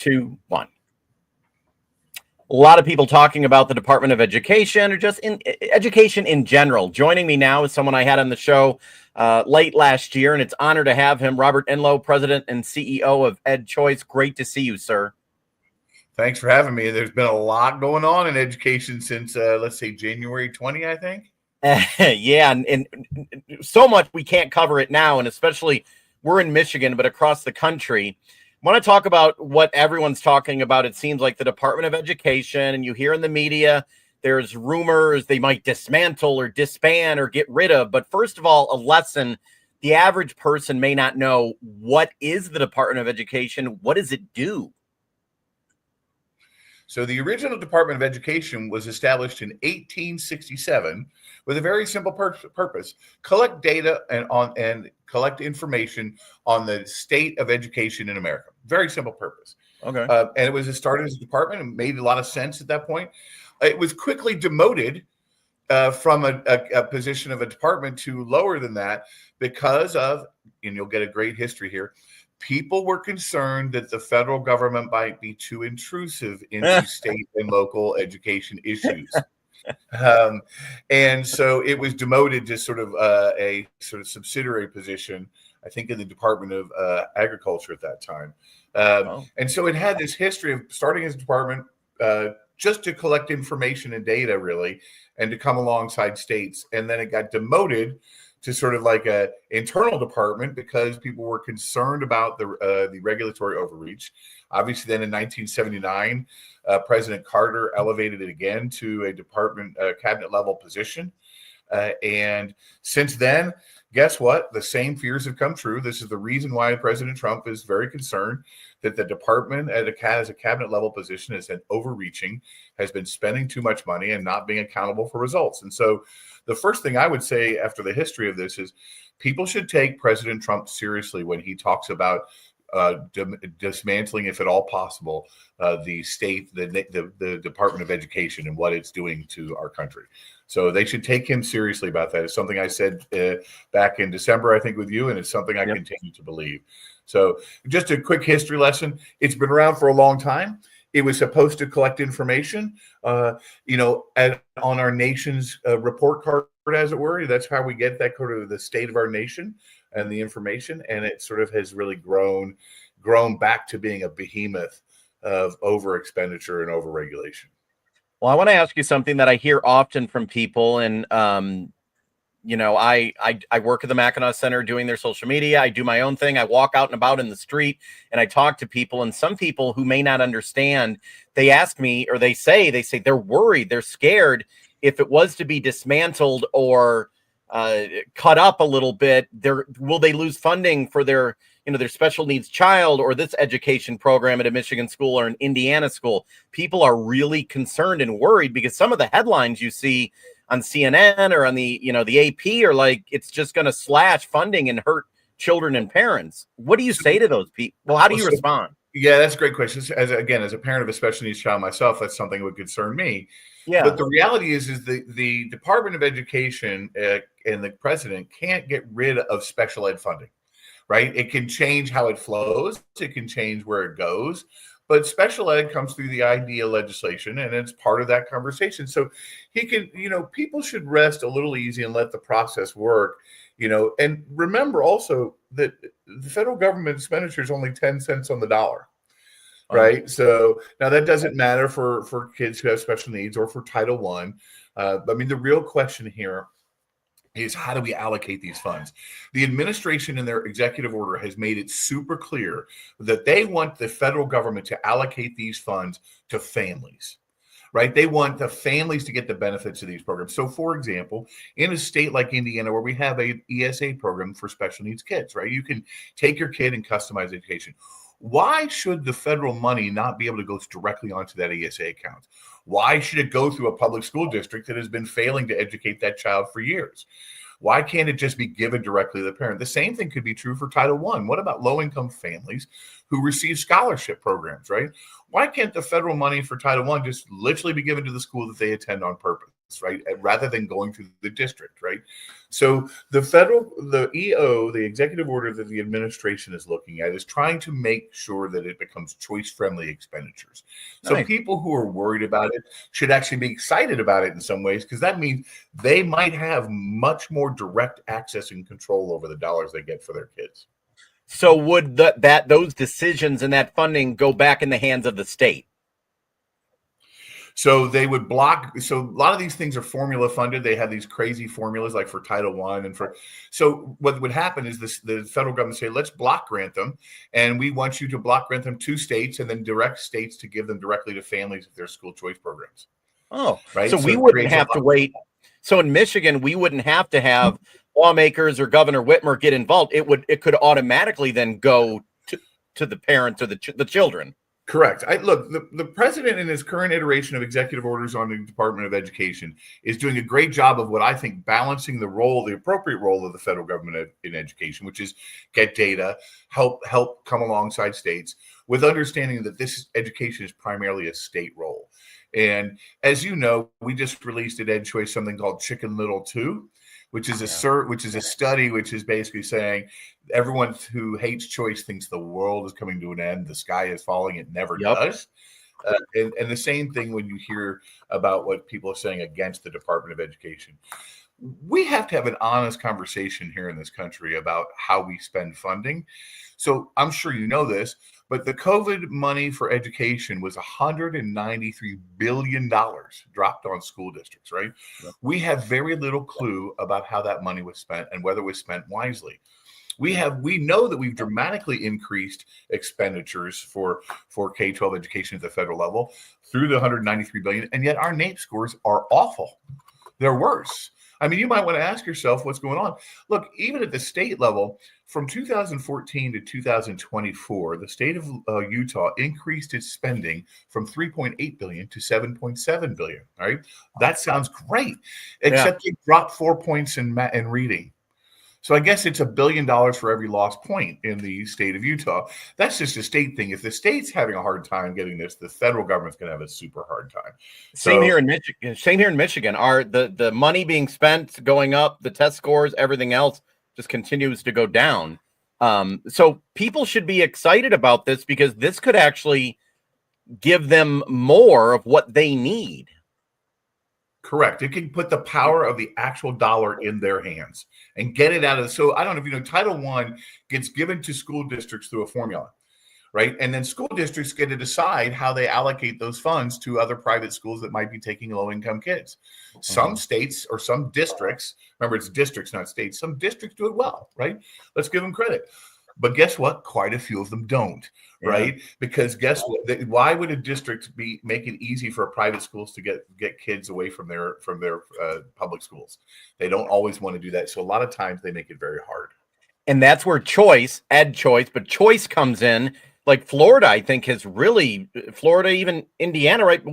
2, 1. A lot of people talking about the Department of Education or just in education in general. Joining me now is someone I had on the show late last year, and it's an honor to have him, Robert Enlow, President and CEO of EdChoice. Great to see you, sir. Thanks for having me. There's been a lot going on in education since, let's say, January 20, I think. Yeah, and so much we can't cover it now, and especially we're in Michigan, but across the country. I want to talk about what everyone's talking about. It seems like the Department of Education, and you hear in the media, there's rumors they might dismantle or disband or get rid of. But first of all, a lesson the average person may not know. What is the Department of Education? What does it do? So the original Department of Education was established in 1867 with a very simple purpose: collect data and collect information on the state of education in America. Very simple purpose. Okay. And it was started as a department and made a lot of sense at that point. It was quickly demoted from a position of a department to lower than that because of, and you'll get a great history here, people were concerned that the federal government might be too intrusive into state and local education issues. And so it was demoted to sort of a sort of subsidiary position, I think, in the Department of Agriculture at that time. And so it had this history of starting as a department just to collect information and data, really, and to come alongside states. And then it got demoted to sort of like a internal department because people were concerned about the regulatory overreach. Obviously, then in 1979, President Carter elevated it again to a department cabinet level position. And since then, guess what? The same fears have come true. This is the reason why President Trump is very concerned that the department as a cabinet level position has been overreaching, has been spending too much money and not being accountable for results. And so the first thing I would say after the history of this is people should take President Trump seriously when he talks about dismantling, if at all possible, the state, the Department of Education and what it's doing to our country. So they should take him seriously about that. It's something I said back in December, I think, with you, and it's something I continue to believe. So just a quick history lesson. It's been around for a long time. It was supposed to collect information, on our nation's report card, as it were. That's how we get that sort of the state of our nation and the information. And it sort of has really grown back to being a behemoth of over expenditure and over regulation. Well, I want to ask you something that I hear often from people, and I work at the Mackinac Center doing their social media. I do my own thing. I walk out and about in the street and I talk to people, and some people who may not understand, they ask me, or they say they're worried, they're scared if it was to be dismantled or cut up a little bit, will they lose funding for their special needs child or this education program at a Michigan school or an Indiana school? People are really concerned and worried because some of the headlines you see on CNN or on the AP are like, it's just going to slash funding and hurt children and parents. What do you say to those people? Well, how do you respond? Yeah, that's a great question. As a parent of a special needs child myself, that's something that would concern me. Yeah. But the reality is the Department of Education and the president can't get rid of special ed funding, right? It can change how it flows. It can change where it goes. But special ed comes through the IDEA legislation, and it's part of that conversation. So he can, people should rest a little easy and let the process work, and remember also that the federal government expenditure is only 10 cents on the dollar. Right. So now that doesn't matter for kids who have special needs or for Title I. The real question here is, how do we allocate these funds? The administration in their executive order has made it super clear that they want the federal government to allocate these funds to families. Right. They want the families to get the benefits of these programs. So, for example, in a state like Indiana, where we have an ESA program for special needs kids, right, you can take your kid and customize education. Why should the federal money not be able to go directly onto that ESA account? Why should it go through a public school district that has been failing to educate that child for years? Why can't it just be given directly to the parent? The same thing could be true for Title I. What about low-income families who receive scholarship programs, right? Why can't the federal money for Title I just literally be given to the school that they attend on purpose? right? Rather than going through the district, right? So the EO, the executive order that the administration is looking at, is trying to make sure that it becomes choice-friendly expenditures. So Nice. people who are worried about it should actually be excited about it in some ways, because that means they might have much more direct access and control over the dollars they get for their kids. So would those decisions and that funding go back in the hands of the state? So they would block. So a lot of these things are formula funded. They have these crazy formulas like for Title I and for. So what would happen is the federal government say, let's block grant them, and we want you to block grant them to states and then direct states to give them directly to families if they're school choice programs. Oh, right. So we wouldn't have to wait. So in Michigan, we wouldn't have to have lawmakers or Governor Whitmer get involved. It could automatically then go to the parents or the children. Correct. Look, the president in his current iteration of executive orders on the Department of Education is doing a great job of what I think balancing the appropriate role of the federal government in education, which is get data, help come alongside states, with understanding that this education is primarily a state role. And as you know, we just released at EdChoice something called Chicken Little 2, which is a study which is basically saying everyone who hates choice thinks the world is coming to an end, the sky is falling. It never does. And the same thing when you hear about what people are saying against the Department of Education. We have to have an honest conversation here in this country about how we spend funding. So I'm sure you know this, but the COVID money for education was $193 billion dropped on school districts, right? Yep. We have very little clue about how that money was spent and whether it was spent wisely. We know that we've dramatically increased expenditures for K-12 education at the federal level through the $193 billion, and yet our NAEP scores are awful. They're worse. I mean, you might want to ask yourself what's going on. Look, even at the state level, from 2014 to 2024, the state of Utah increased its spending from $3.8 billion to $7.7 billion. All right, that sounds great, except it dropped 4 points in reading. So I guess it's $1 billion for every lost point in the state of Utah. That's just a state thing. If the state's having a hard time getting this, the federal government's going to have a super hard time. Same here in Michigan. Are the money being spent going up, the test scores, everything else just continues to go down. So people should be excited about this because this could actually give them more of what they need. Correct. It can put the power of the actual dollar in their hands and get it out of. So I don't know if you know, Title I gets given to school districts through a formula, right? And then school districts get to decide how they allocate those funds to other private schools that might be taking low-income kids. Some states or some districts, remember it's districts, not states, some districts do it well, right? Let's give them credit. But guess what? Quite a few of them don't, right? Because guess what? Why would a district make it easy for private schools to get kids away from their public schools? They don't always want to do that. So a lot of times they make it very hard. And that's where EdChoice, but choice comes in. Like Florida, I think Florida, even Indiana, right?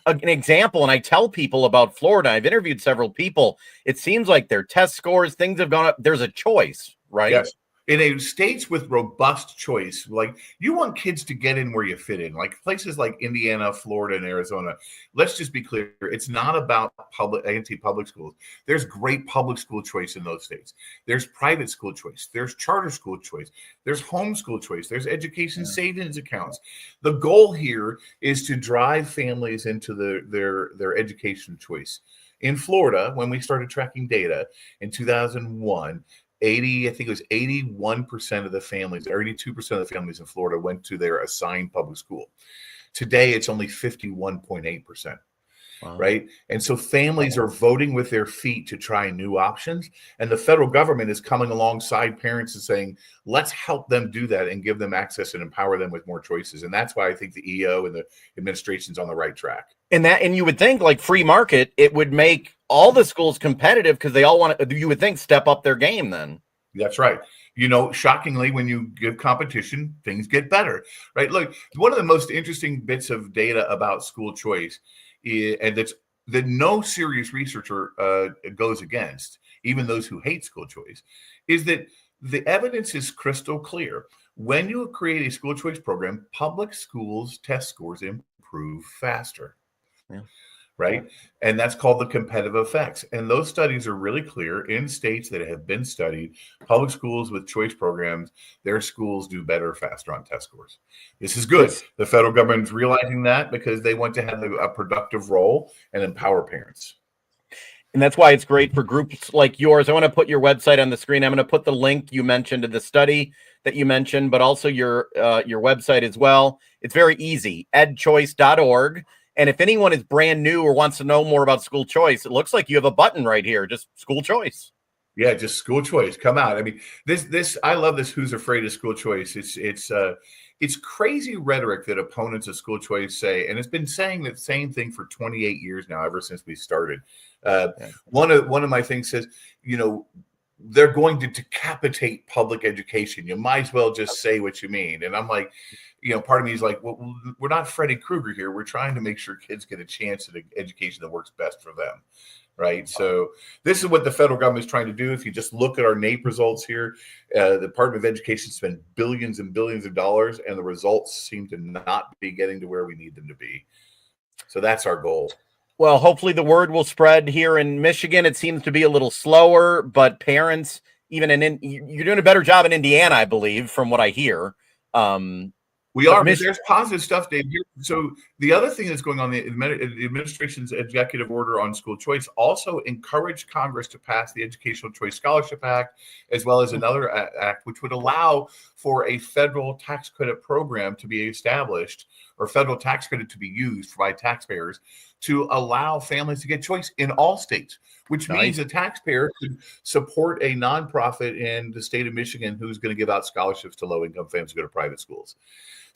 An example, and I tell people about Florida. I've interviewed several people. It seems like their test scores, things have gone up. There's a choice, right? Yes. In a states with robust choice, like you want kids to get in where you fit in, like places like Indiana, Florida, and Arizona. Let's just be clear. It's not about anti-public schools. There's great public school choice in those states. There's private school choice. There's charter school choice. There's homeschool choice. There's education savings accounts. The goal here is to drive families into their education choice. In Florida, when we started tracking data in 2001, I think it was 81% of the families, 82% of the families in Florida went to their assigned public school. Today, it's only 51.8%. Wow. Right. And so families are voting with their feet to try new options. And the federal government is coming alongside parents and saying, let's help them do that and give them access and empower them with more choices. And that's why I think the EO and the administration's on the right track. And you would think, like free market, it would make all the schools competitive because they all want to, you would think, step up their game then. That's right. You know, shockingly, when you give competition, things get better, right? Look, one of the most interesting bits of data about school choice, and that no serious researcher goes against, even those who hate school choice, is that the evidence is crystal clear. When you create a school choice program, public schools test scores improve faster. Yeah. right? And that's called the competitive effects. And those studies are really clear in states that have been studied. Public schools with choice programs, their schools do better faster on test scores. This is good. The federal government is realizing that because they want to have a productive role and empower parents. And that's why it's great for groups like yours. I want to put your website on the screen. I'm going to put the link you mentioned to the study that you mentioned, but also your website as well. It's very easy, edchoice.org. And if anyone is brand new or wants to know more about school choice, it looks like you have a button right here, just school choice. Yeah, just school choice. Come out. I mean, this I love this. Who's afraid of school choice? It's crazy rhetoric that opponents of school choice say, and it's been saying the same thing for 28 years now, ever since we started. One of my things says, they're going to decapitate public education. You might as well just say what you mean. And I'm like, part of me is like, well, we're not Freddy Krueger here. We're trying to make sure kids get a chance at an education that works best for them. Right. So this is what the federal government is trying to do. If you just look at our NAEP results here, the Department of Education spent billions and billions of dollars, and the results seem to not be getting to where we need them to be. So that's our goal. Well, hopefully the word will spread here in Michigan. It seems to be a little slower, but parents, even you're doing a better job in Indiana, I believe, from what I hear. We are, but there's positive stuff, Dave. So the other thing that's going on, the administration's executive order on school choice also encouraged Congress to pass the Educational Choice Scholarship Act, as well as another act which would allow for a federal tax credit program to be established, or federal tax credit to be used by taxpayers to allow families to get choice in all states, which means a taxpayer could support a nonprofit in the state of Michigan who's going to give out scholarships to low-income families to go to private schools.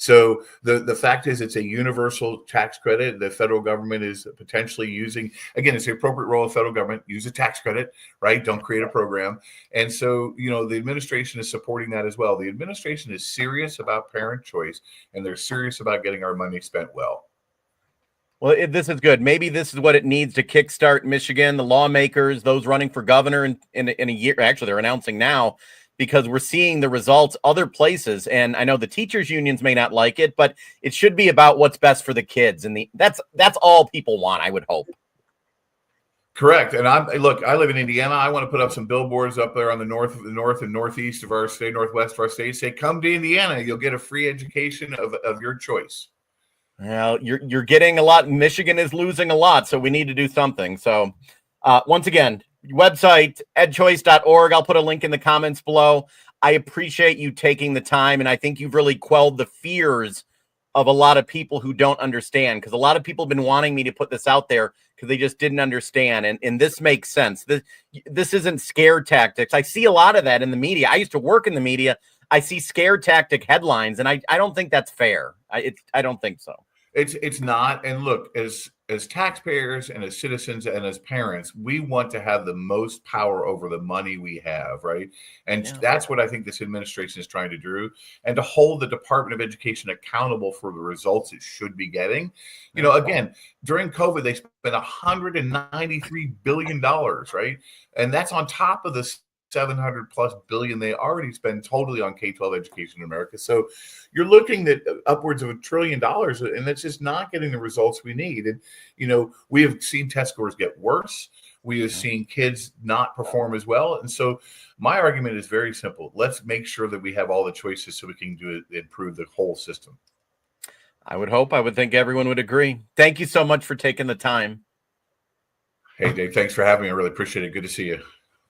So the fact is, it's a universal tax credit. The federal government is potentially using, again, it's the appropriate role of federal government, use a tax credit, right? Don't create a program. And so, the administration is supporting that as well. The administration is serious about parent choice, and they're serious about getting our money spent well. Well, this is good. Maybe this is what it needs to kickstart Michigan, the lawmakers, those running for governor in a year. Actually, they're announcing now, because we're seeing the results other places. And I know the teachers unions may not like it, but it should be about what's best for the kids. And that's all people want, I would hope. Correct. And I live in Indiana. I want to put up some billboards up there on the north and northeast of our state, northwest of our state. Say, come to Indiana. You'll get a free education of your choice. Well, you're getting a lot. Michigan is losing a lot, so we need to do something. So once again, website, edchoice.org. I'll put a link in the comments below. I appreciate you taking the time, and I think you've really quelled the fears of a lot of people who don't understand, because a lot of people have been wanting me to put this out there because they just didn't understand. And this makes sense. This isn't scare tactics. I see a lot of that in the media. I used to work in the media. I see scare tactic headlines, and I don't think that's fair. I don't think so. It's not. And look, as taxpayers and as citizens and as parents, we want to have the most power over the money we have, right? And that's what I think this administration is trying to do, and to hold the Department of Education accountable for the results it should be getting. Again, during COVID, they spent $193 billion, right? And that's on top of the $700+ billion they already spend totally on K-12 education in America. So you're looking at upwards of $1 trillion, and that's just not getting the results we need. And, we have seen test scores get worse. We have seen kids not perform as well. And so my argument is very simple. Let's make sure that we have all the choices so we can improve the whole system. I would think everyone would agree. Thank you so much for taking the time. Hey, Dave, thanks for having me. I really appreciate it. Good to see you.